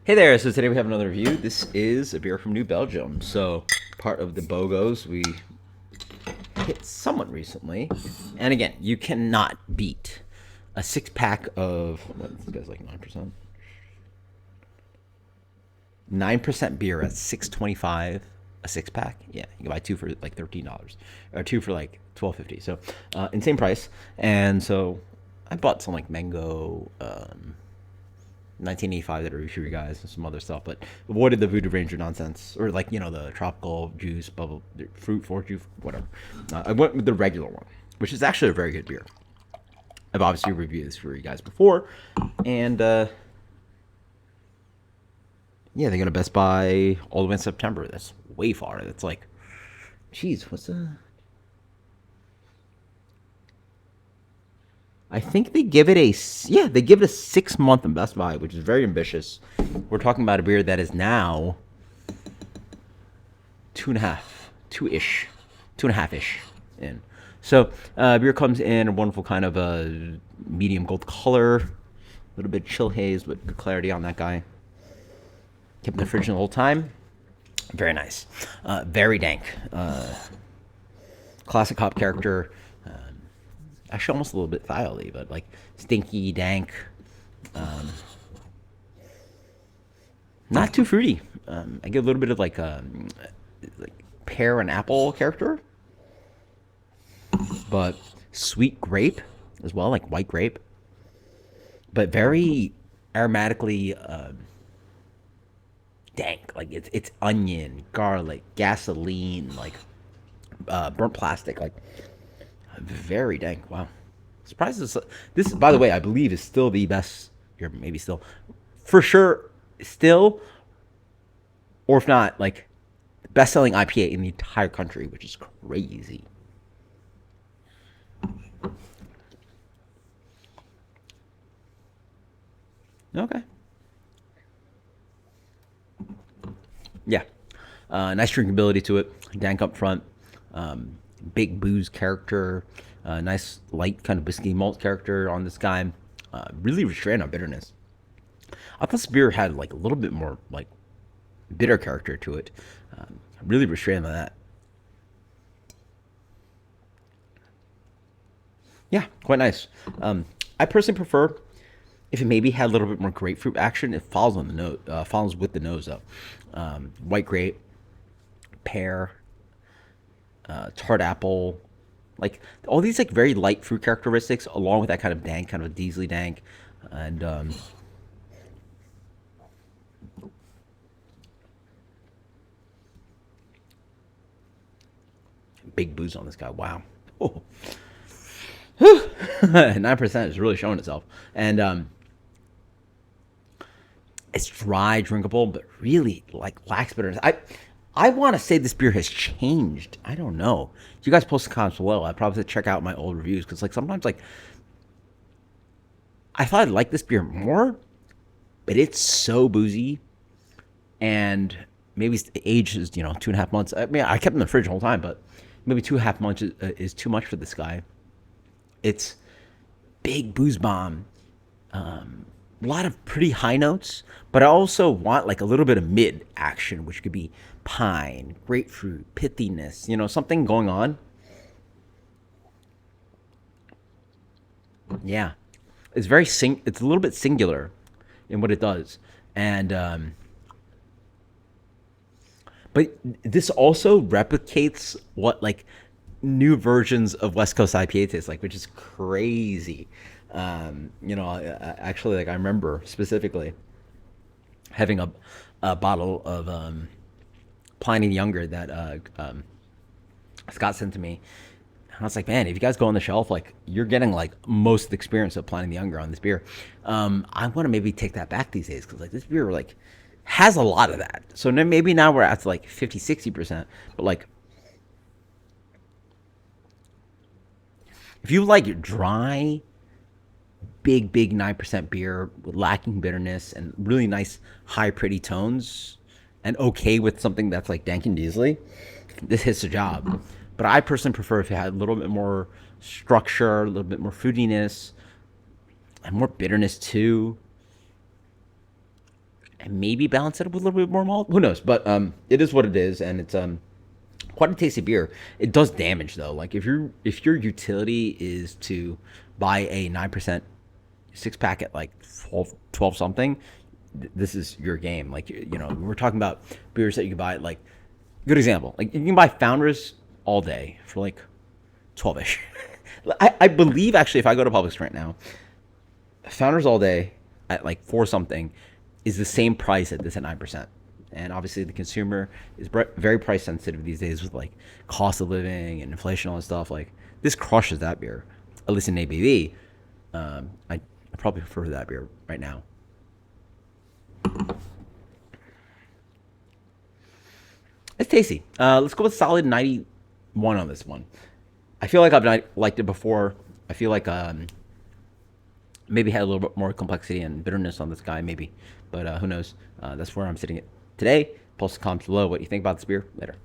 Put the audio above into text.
Hey there, so today we have another review. This is a beer from New Belgium. So, part of the BOGOs we hit somewhat recently. And again, you cannot beat a 6 pack of, what, this guy's like 9%? 9% beer at $6.25 a 6 pack. Yeah, you can buy two for like $13 or two for like $12.50. So, insane price. And so, I bought some like mango, 1985 that I reviewed for you guys and some other stuff, but avoided the Voodoo Ranger nonsense or like the tropical juice, bubble fruit, fork juice, whatever. I went with the regular one, which is actually a very good beer. I've obviously reviewed this for you guys before, and yeah, they're gonna Best Buy all the way in September. That's way far. That's like, geez, what's the? I think they give it they give it a 6 month in Best Buy, which is very ambitious. We're talking about a beer that is now two and a half, two-ish, 2.5-ish in. So beer comes in a wonderful kind of a medium gold color, a little bit chill haze, but good clarity on that guy. Kept in the fridge the whole time. Very nice. Very dank. Classic hop character. Actually, almost a little bit thiol-y, but like stinky, dank. Not too fruity. I get a little bit of like pear and apple character, but sweet grape as well, like white grape, but very aromatically dank. Like it's onion, garlic, gasoline, like burnt plastic, like very dank. Wow, surprised this. By the way, I believe is still the best. Or maybe still, for sure, still, or if not, like best-selling IPA in the entire country, which is crazy. Okay. Yeah. Nice drinkability to it. Dank up front. Big booze character. Nice light kind of whiskey malt character on this guy. Really restrained on bitterness. I thought this beer had like a little bit more like bitter character to it. Really restrained on that. Yeah, quite nice. I personally prefer if it maybe had a little bit more grapefruit action. It follows on the nose, follows with the nose though. White grape, pear, tart apple, like all these like very light fruit characteristics, along with that kind of dank, kind of diesely dank, and big booze on this guy. Wow. Oh. 9% is really showing itself, and it's dry, drinkable, but really like lacks bitterness. I want to say this beer has changed. I don't know. You guys post the comments below. I probably have to check out my old reviews because like sometimes like I thought I'd like this beer more, but it's so boozy, and maybe the age is 2.5 months. I mean, I kept it in the fridge the whole time, but maybe 2.5 months is too much for this guy. It's big booze bomb. A lot of pretty high notes, but I also want like a little bit of mid action, which could be pine, grapefruit, pithiness, something going on. Yeah, it's it's a little bit singular in what it does, and but this also replicates what like new versions of West Coast IPA taste like, which is crazy. Actually, like I remember specifically having a bottle of Pliny the Younger that Scott sent to me. And I was like, man, if you guys go on the shelf, like you're getting like most of the experience of Pliny the Younger on this beer. I want to maybe take that back these days because like this beer like has a lot of that. So maybe now we're at like 50-60%, but like if you like dry, big 9% beer with lacking bitterness and really nice high pretty tones, and okay with something that's like dank and diesely, this hits the job. But I personally prefer if it had a little bit more structure, a little bit more fruitiness, and more bitterness too. maybe balance it up with a little bit more malt. Who knows? But it is what it is, and it's quite a tasty beer. It does damage though. Like if your utility is to buy a 9% 6 pack at like 12 something, this is your game. Like we're talking about beers that you can buy at like good example. Like you can buy Founders all day for like 12ish. I believe actually if I go to Publix right now, Founders all day at like 4 something is the same price at this at 9%. And obviously the consumer is very price sensitive these days with like cost of living and inflation and stuff. Like this crushes that beer, at least in ABV. I probably prefer that beer right now. It's tasty. Let's go with solid 91 on this one. I feel like I've not liked it before. I feel like maybe had a little bit more complexity and bitterness on this guy, maybe. But who knows? That's where I'm sitting at today. Post comments below what you think about this beer later.